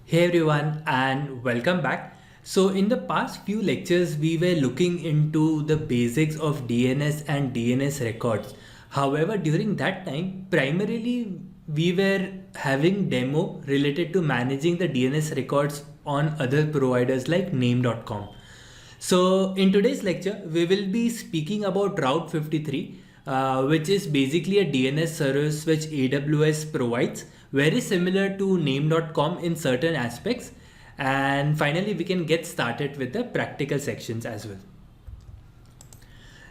Hey everyone and welcome back. So in the past few lectures we were looking into the basics of DNS and DNS records. However, during that time primarily we were having demo related to managing the DNS records on other providers like name.com. So in today's lecture, we will be speaking about Route 53, which is basically a DNS service which AWS provides, very similar to name.com in certain aspects. And finally, we can get started with the practical sections as well.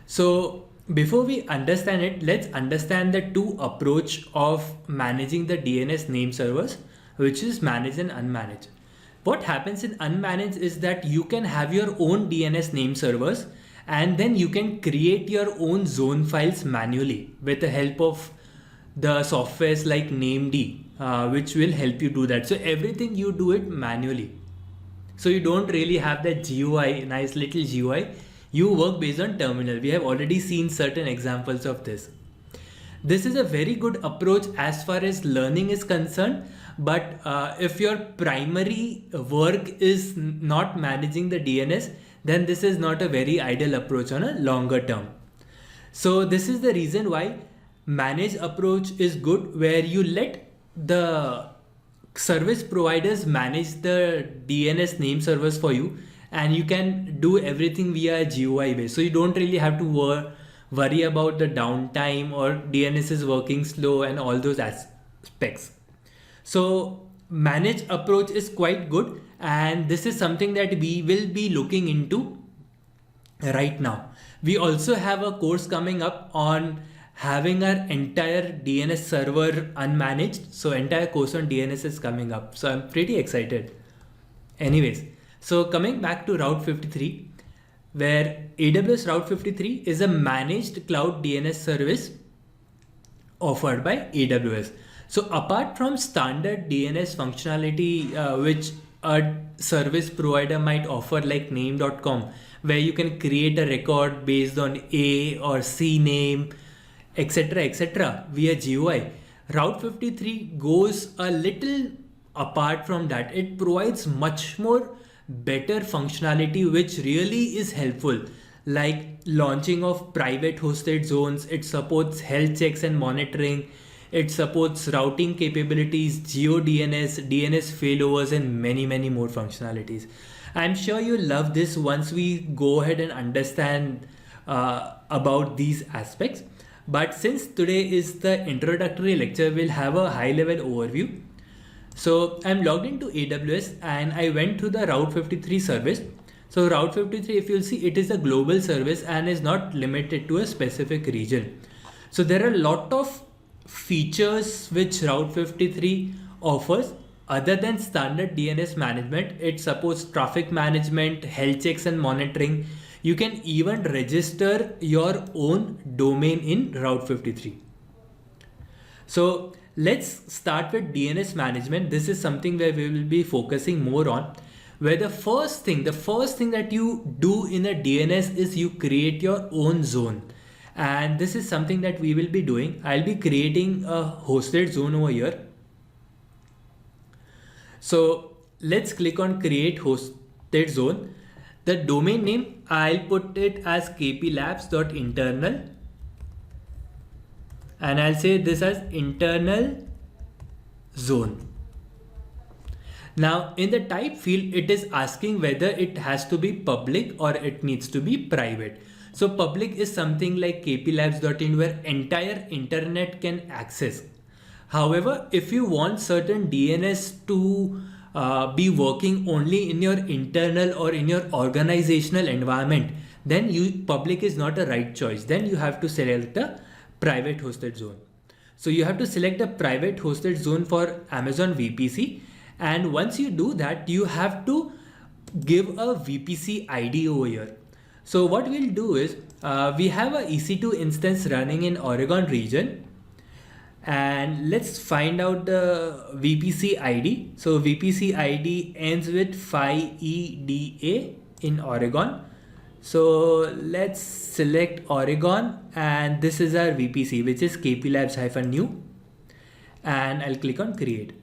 So before we understand it, let's understand the two approach of managing the DNS name servers, which is managed and unmanaged. What happens in unmanaged is that you can have your own DNS name servers and then you can create your own zone files manually with the help of the softwares like NameD, which will help you do that. So everything you do it manually. So you don't really have that GUI, nice little GUI. You work based on terminal. We have already seen certain examples of this. This is a very good approach as far as learning is concerned. But if your primary work is not managing the DNS, then this is not a very ideal approach on a longer term. So this is the reason why managed approach is good, where you let the service providers manage the DNS name servers for you and you can do everything via GUI base. So you don't really have to worry about the downtime or DNS is working slow and all those aspects. So managed approach is quite good, and this is something that we will be looking into right now. We also have a course coming up on having our entire DNS server unmanaged. So entire course on DNS is coming up. So I'm pretty excited. Anyways, so coming back to Route 53, where AWS Route 53 is a managed cloud DNS service offered by AWS. So apart from standard DNS functionality, which a service provider might offer like name.com, where you can create a record based on A or CNAME, etc. via GUI, Route 53 goes a little apart from that. It provides much more better functionality, which really is helpful, like launching of private hosted zones. It supports health checks and monitoring. It supports routing capabilities, GeoDNS, DNS failovers, and many more functionalities. I'm sure you love this once we go ahead and understand about these aspects. But since today is the introductory lecture, we'll have a high level overview. So I'm logged into AWS and I went through the Route 53 service. So Route 53, if you'll see, it is a global service and is not limited to a specific region. So there are a lot of features which Route 53 offers other than standard DNS management. It supports traffic management, health checks and monitoring. You can even register your own domain in Route 53. So let's start with DNS management. This is something where we will be focusing more on, where the first thing that you do in a DNS is you create your own zone. And this is something that we will be doing. I'll be creating a hosted zone over here. So let's click on create hosted zone. The domain name, I'll put it as kplabs.internal. And I'll say this as internal zone. Now in the type field, it is asking whether it has to be public or it needs to be private. So public is something like kplabs.in, where entire internet can access. However, if you want certain DNS to be working only in your internal or in your organizational environment, then public is not a right choice. Then you have to select a private hosted zone. So you have to select a private hosted zone for Amazon VPC. And once you do that, you have to give a VPC ID over here. So what we'll do is we have a EC2 instance running in Oregon region, and let's find out the VPC ID. So VPC ID ends with 5EDA in Oregon. So let's select Oregon, and this is our VPC, which is kplabs-new, and I'll click on create.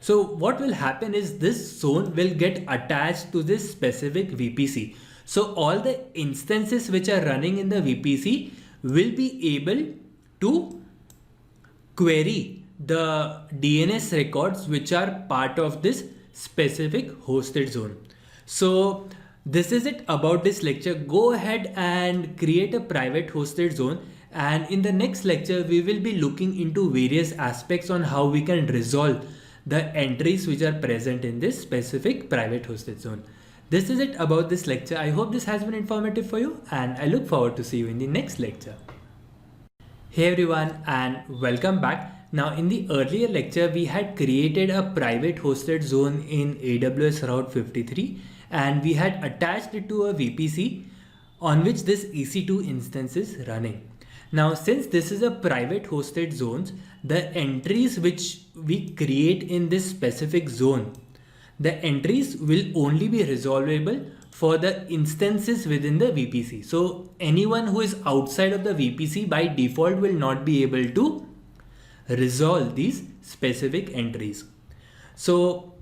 So what will happen is this zone will get attached to this specific VPC. So all the instances which are running in the VPC will be able to query the DNS records which are part of this specific hosted zone. So this is it about this lecture. Go ahead and create a private hosted zone, and in the next lecture we will be looking into various aspects on how we can resolve the entries which are present in this specific private hosted zone. This is it about this lecture. I hope this has been informative for you, and I look forward to see you in the next lecture. Hey everyone, and welcome back. Now in the earlier lecture we had created a private hosted zone in AWS Route 53, and we had attached it to a VPC on which this EC2 instance is running. Now since this is a private hosted zones, the entries which we create in this specific zone, the entries will only be resolvable for the instances within the VPC. So anyone who is outside of the VPC by default will not be able to resolve these specific entries. So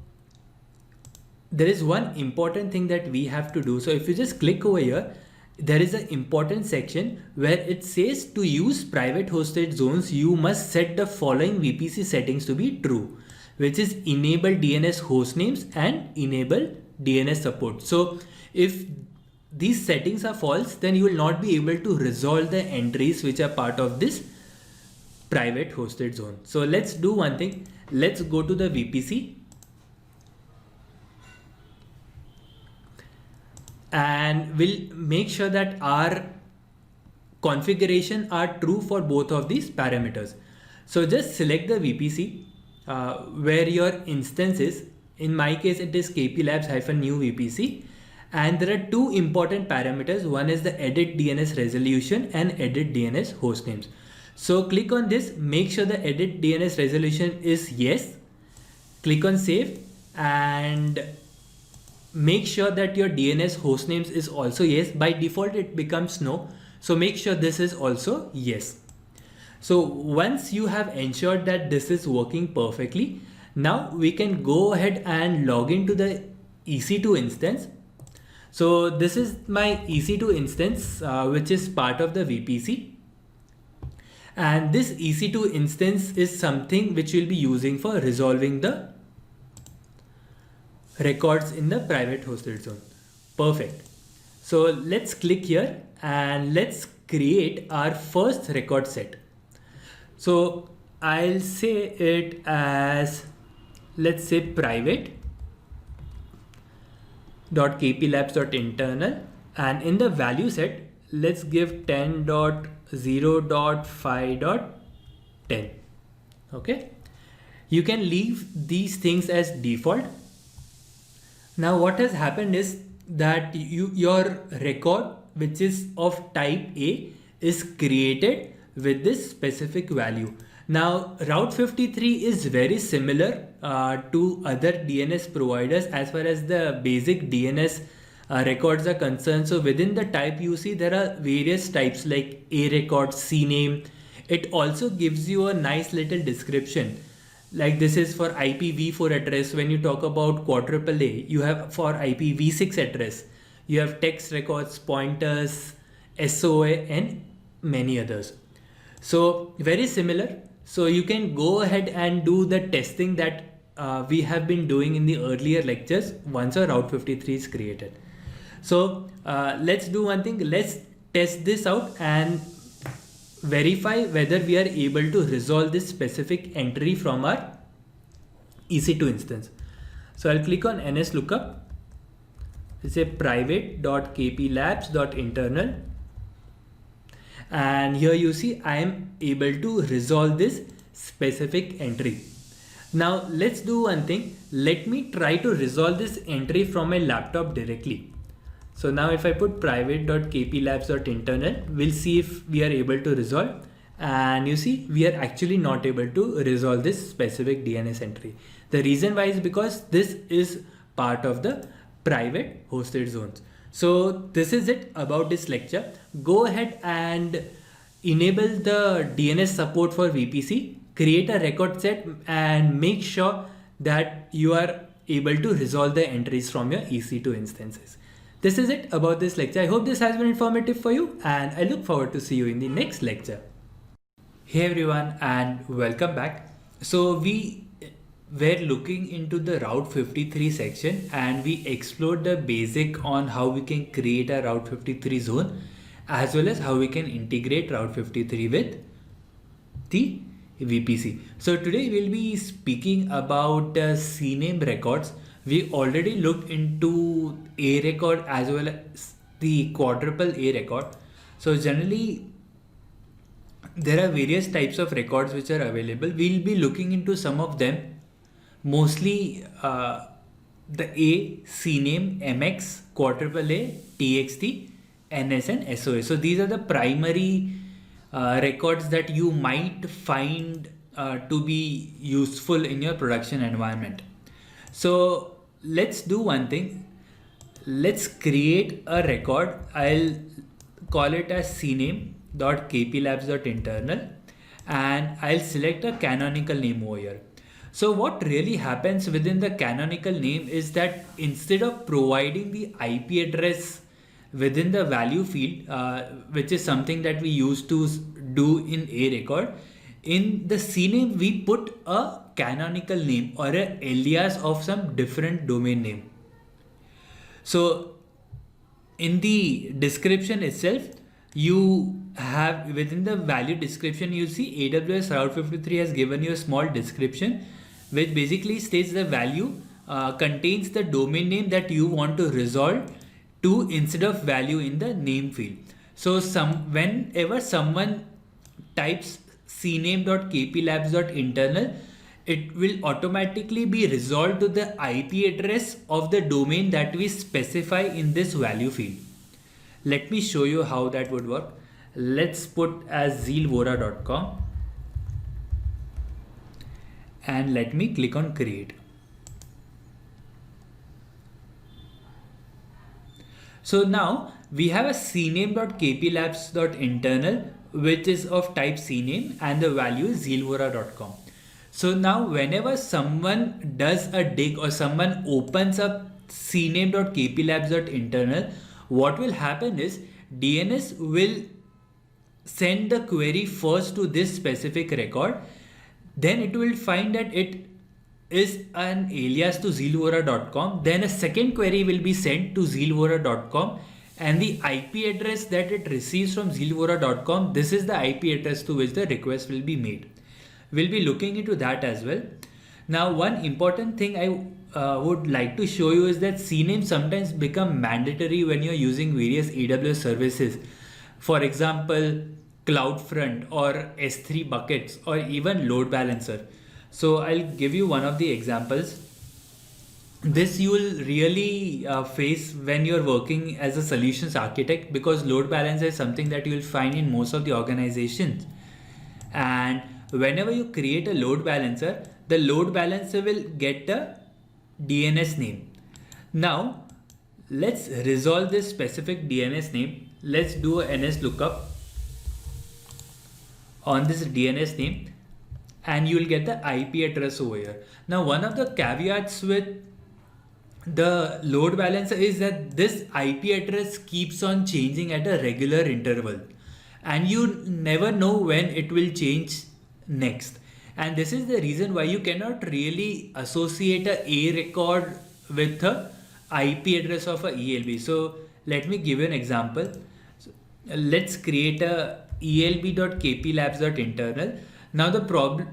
there is one important thing that we have to do. So if you just click over here, there is an important section where it says to use private hosted zones, you must set the following VPC settings to be true, which is enable DNS hostnames and enable DNS support. So if these settings are false, then you will not be able to resolve the entries which are part of this private hosted zone. So let's do one thing. Let's go to the VPC and we'll make sure that our configuration are true for both of these parameters. So just select the VPC where your instance is. In my case, it is kplabs-new VPC. And there are two important parameters. One is the edit DNS resolution and edit DNS hostnames. So click on this, make sure the edit DNS resolution is yes. Click on save and make sure that your DNS hostnames is also yes. By default, it becomes no. So make sure this is also yes. So once you have ensured that this is working perfectly, now we can go ahead and log into the EC2 instance. So this is my EC2 instance, which is part of the VPC. And this EC2 instance is something which we'll be using for resolving the records in the private hosted zone. Perfect. So let's click here and let's create our first record set. So I'll say it as, let's say private.kplabs.internal, and in the value set, let's give 10.0.5.10. Okay. You can leave these things as default. Now what has happened is that your record, which is of type A, is created with this specific value. Now Route 53 is very similar to other DNS providers as far as the basic DNS records are concerned. So within the type you see there are various types like A record, CNAME. It also gives you a nice little description. Like this is for IPv4 address. When you talk about quadruple A, you have for IPv6 address, you have text records, pointers, SOA and many others. So very similar. So you can go ahead and do the testing that we have been doing in the earlier lectures once a Route 53 is created. So let's do one thing. Let's test this out and verify whether we are able to resolve this specific entry from our EC2 instance. So I'll click on NS lookup. It's a private.kplabs.internal. And here you see I am able to resolve this specific entry. Now let's do one thing. Let me try to resolve this entry from my laptop directly. So now if I put private.kplabs.internal, we'll see if we are able to resolve. And you see we are actually not able to resolve this specific DNS entry. The reason why is because this is part of the private hosted zones. So this is it about this lecture. Go ahead and enable the DNS support for VPC, create a record set and make sure that you are able to resolve the entries from your EC2 instances. This is it about this lecture. I hope this has been informative for you, and I look forward to see you in the next lecture. Hey everyone, and welcome back. So we were looking into the Route 53 section, and we explored the basic on how we can create a Route 53 zone, as well as how we can integrate Route 53 with the VPC. So today we'll be speaking about CNAME records. We already looked into A record as well as the quadruple A record. So generally there are various types of records which are available. We'll be looking into some of them, mostly the A, CNAME, MX, quadruple A, TXT, NS and SOA. So these are the primary records that you might find to be useful in your production environment. So let's do one thing. Let's create a record. I'll call it as cname.kplabs.internal, and I'll select a canonical name over here. So what really happens within the canonical name is that instead of providing the IP address within the value field, which is something that we used to do in A record, in the CNAME we put a canonical name or an alias of some different domain name. So in the description itself, you have within the value description, you see AWS Route 53 has given you a small description which basically states the value contains the domain name that you want to resolve to instead of value in the name field. So whenever someone types cname.kplabs.internal, it will automatically be resolved to the IP address of the domain that we specify in this value field. Let me show you how that would work. Let's put as zealvora.com and let me click on create. So now we have a cname.kplabs.internal which is of type cname and the value is zealvora.com. So now whenever someone does a dig or someone opens up cname.kplabs.internal, what will happen is DNS will send the query first to this specific record, then it will find that it is an alias to zealvora.com, then a second query will be sent to zealvora.com, and the IP address that it receives from zealvora.com, this is the IP address to which the request will be made. We'll be looking into that as well. Now one important thing I would like to show you is that CNAME sometimes become mandatory when you're using various AWS services. For example, CloudFront or S3 buckets or even load balancer. So I'll give you one of the examples. This you will really face when you're working as a solutions architect, because load balancer is something that you will find in most of the organizations. And whenever you create a load balancer, the load balancer will get a DNS name. Now let's resolve this specific DNS name. Let's do a NS lookup on this DNS name and you will get the IP address over here. Now one of the caveats with the load balancer is that this IP address keeps on changing at a regular interval and you never know when it will change next. And this is the reason why you cannot really associate a record with the IP address of a ELB. So let me give you an example. So let's create a elb.kplabs.internal. Now the problem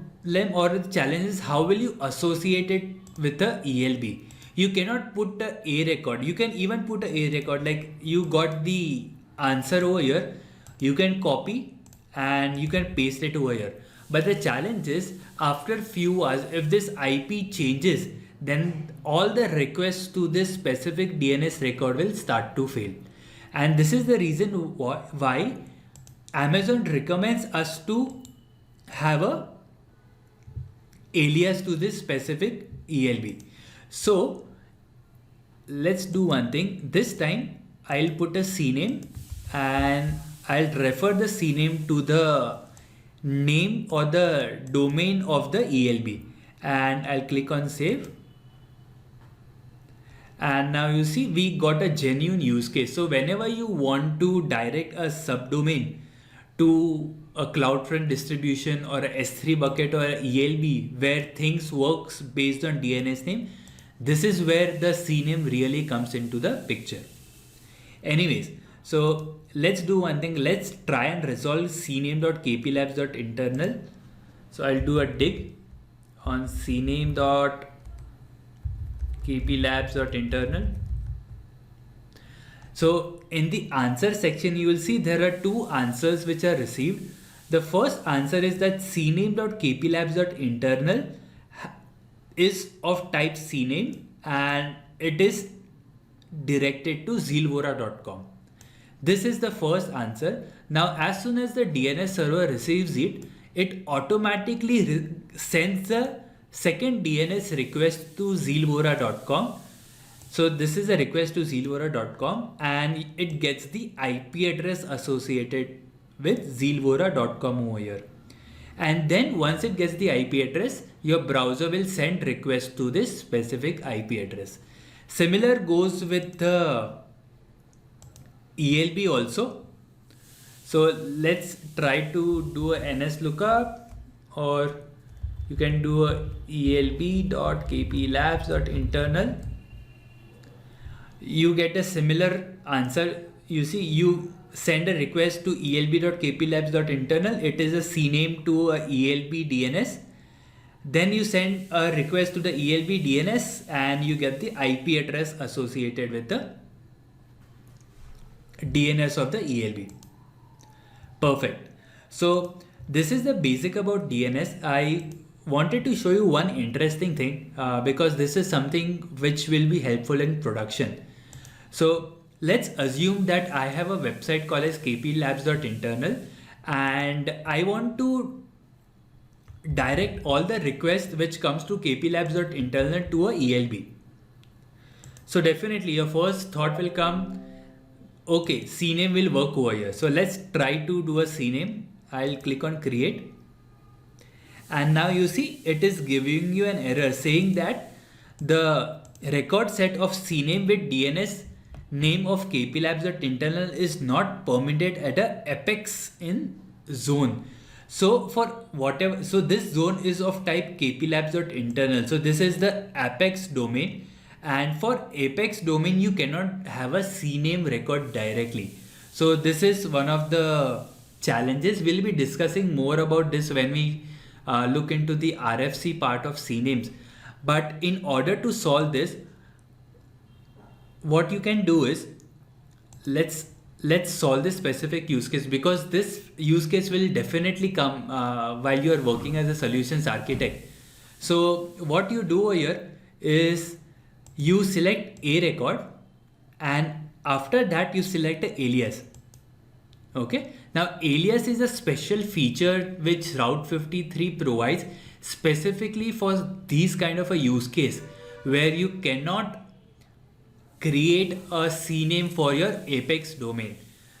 or the challenge is how will you associate it with the ELB? You cannot put a record. You can even put a record, like you got the answer over here. You can copy and you can paste it over here. But the challenge is after few hours, if this IP changes, then all the requests to this specific DNS record will start to fail. And this is the reason why Amazon recommends us to have a alias to this specific ELB. So let's do one thing. This time I'll put a CNAME and I'll refer the CNAME to the name or the domain of the ELB. and I'll click on save. And now you see we got a genuine use case. So whenever you want to direct a subdomain to a CloudFront distribution or a S3 bucket or a ELB where things works based on DNS name, this is where the CNAME really comes into the picture. Anyways, so let's do one thing. Let's try and resolve cname.kplabs.internal. So I'll do a dig on cname.kplabs.internal. So in the answer section, you will see there are two answers which are received. The first answer is that cname.kplabs.internal is of type CNAME and it is directed to zealvora.com. This is the first answer. Now, as soon as the DNS server receives it, it automatically sends the second DNS request to zealvora.com. So this is a request to zealvora.com and it gets the IP address associated with zealvora.com over here. And then once it gets the IP address, your browser will send requests to this specific IP address. Similar goes with the ELB also. So let's try to do a NS lookup, or you can do a elb.kplabs.internal. You get a similar answer. You see, you send a request to elb.kplabs.internal. It is a CNAME to a ELB DNS. Then you send a request to the ELB DNS and you get the IP address associated with the DNS of the ELB. Perfect. So this is the basic about DNS. I wanted to show you one interesting thing because this is something which will be helpful in production. So let's assume that I have a website called as kplabs.internal and I want to direct all the requests which comes to kplabs.internal to a ELB. So definitely your first thought will come, okay, CNAME will work over here. So let's try to do a CNAME. I'll click on create. And now you see it is giving you an error saying that the record set of CNAME with DNS name of kplabs.internal is not permitted at a apex in zone. So for whatever, so this zone is of type kplabs.internal. So this is the apex domain, and for apex domain you cannot have a CNAME record directly. So this is one of the challenges. We'll be discussing more about this when we look into the RFC part of CNAMEs. But in order to solve this, what you can do is let's solve this specific use case, because this use case will definitely come while you are working as a solutions architect. So what you do here is you select a record and after that you select an alias. Okay. Now alias is a special feature which Route53 provides specifically for these kind of a use case where you cannot create a CNAME for your apex domain.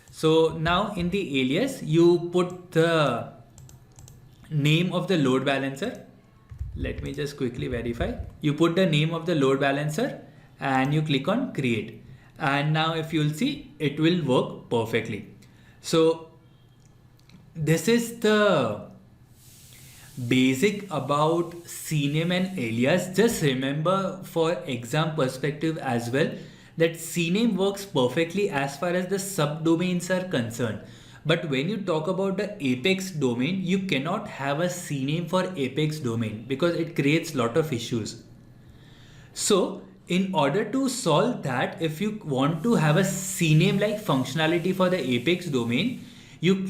So now in the alias you put the name of the load balancer. Let me just quickly verify. You put the name of the load balancer and you click on create. And now if you'll see, it will work perfectly. So this is the basic about CNAME and alias. Just remember for exam perspective as well that CNAME works perfectly as far as the subdomains are concerned. But when you talk about the apex domain, you cannot have a CNAME for apex domain because it creates a lot of issues. So in order to solve that, if you want to have a CNAME like functionality for the apex domain, you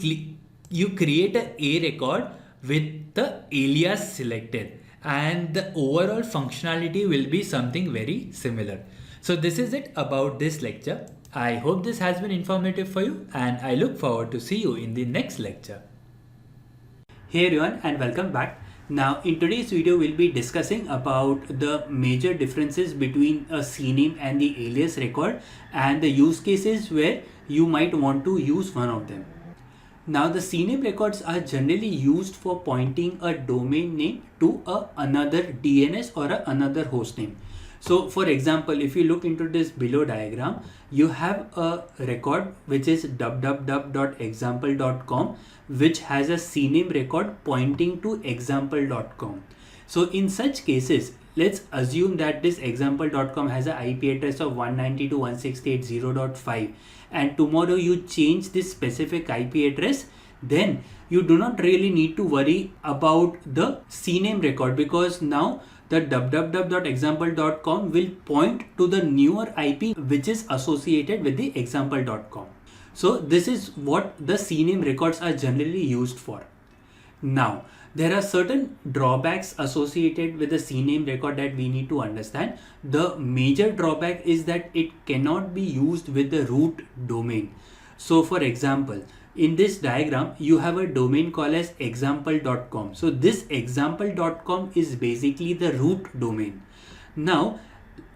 create a record with the alias selected and the overall functionality will be something very similar. So this is it about this lecture. I hope this has been informative for you and I look forward to see you in the next lecture. Hey everyone and welcome back. Now in today's video we'll be discussing about the major differences between a CNAME and the alias record and the use cases where you might want to use one of them. Now the CNAME records are generally used for pointing a domain name to another DNS or another host name. So for example, if you look into this below diagram, you have a record which is www.example.com, which has a CNAME record pointing to example.com. So in such cases, let's assume that this example.com has an IP address of 192.168.0.5, and tomorrow you change this specific IP address, then you do not really need to worry about the CNAME record, because now the www.example.com will point to the newer IP which is associated with the example.com. So this is what the CNAME records are generally used for. Now, there are certain drawbacks associated with the CNAME record that we need to understand. The major drawback is that it cannot be used with the root domain. So for example, in this diagram, you have a domain called as example.com. So this example.com is basically the root domain. Now,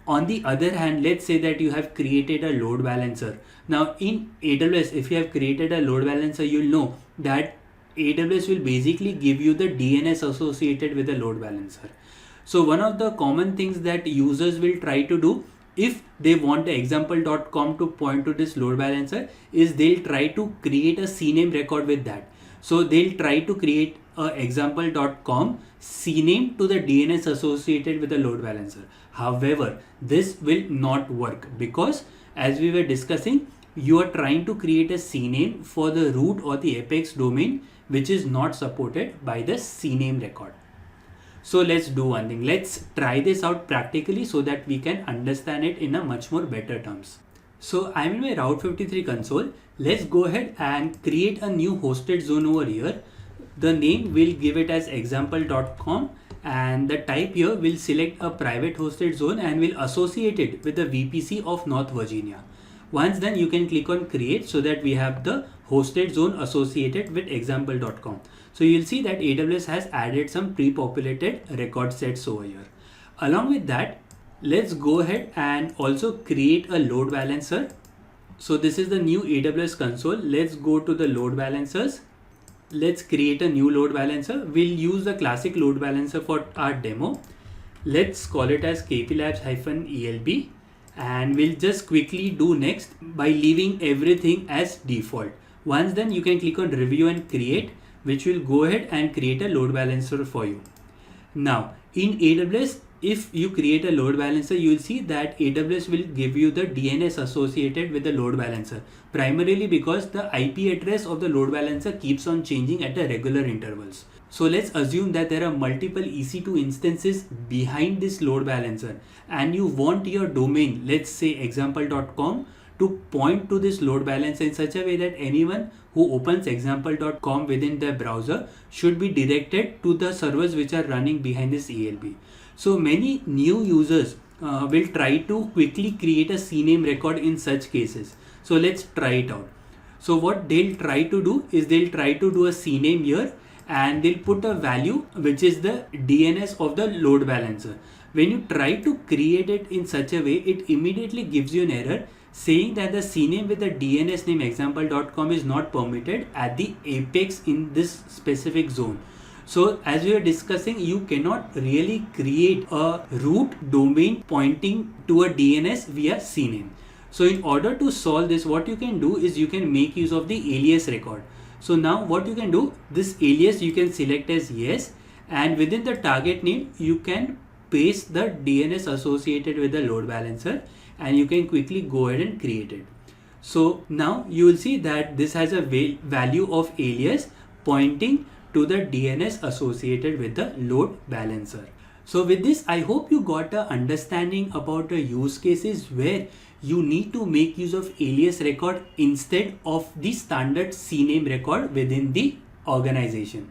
on the other hand, let's say that you have created a load balancer. Now in AWS, if you have created a load balancer, you'll know that AWS will basically give you the DNS associated with the load balancer. So one of the common things that users will try to do if they want the example.com to point to this load balancer is they'll try to create a CNAME record with that. So they'll try to create a example.com CNAME to the DNS associated with the load balancer. However, this will not work because, as we were discussing, you are trying to create a CNAME for the root or the apex domain, which is not supported by the CNAME record. So let's do one thing. Let's try this out practically so that we can understand it in a much more better terms. So I'm in my Route 53 console. Let's go ahead and create a new hosted zone over here. The name we'll give it as example.com, and the type here we'll select a private hosted zone and we'll associate it with the VPC of North Virginia. Once done, you can click on create so that we have the hosted zone associated with example.com. So you'll see that AWS has added some pre-populated record sets over here. Along with that, let's go ahead and also create a load balancer. So this is the new AWS console. Let's go to the load balancers. Let's create a new load balancer. We'll use the classic load balancer for our demo. Let's call it as kplabs-elb. And we'll just quickly do next by leaving everything as default. Once then, you can click on review and create, which will go ahead and create a load balancer for you. Now in AWS, if you create a load balancer, you will see that AWS will give you the DNS associated with the load balancer, primarily because the IP address of the load balancer keeps on changing at the regular intervals. So let's assume that there are multiple EC2 instances behind this load balancer and you want your domain, let's say example.com, to point to this load balancer in such a way that anyone who opens example.com within their browser should be directed to the servers which are running behind this ELB. So many new users will try to quickly create a CNAME record in such cases. So let's try it out. So what they'll try to do is they'll try to do a CNAME here and they'll put a value which is the DNS of the load balancer. When you try to create it in such a way, it immediately gives you an error saying that the CNAME with the DNS name example.com is not permitted at the apex in this specific zone. So as we were discussing, you cannot really create a root domain pointing to a DNS via CNAME. So in order to solve this, what you can do is you can make use of the alias record. So now what you can do, this alias you can select as yes, and within the target name you can paste the DNS associated with the load balancer and you can quickly go ahead and create it. So now you will see that this has a value of alias pointing to the DNS associated with the load balancer. So with this, I hope you got an understanding about the use cases where you need to make use of alias record instead of the standard CNAME record within the organization.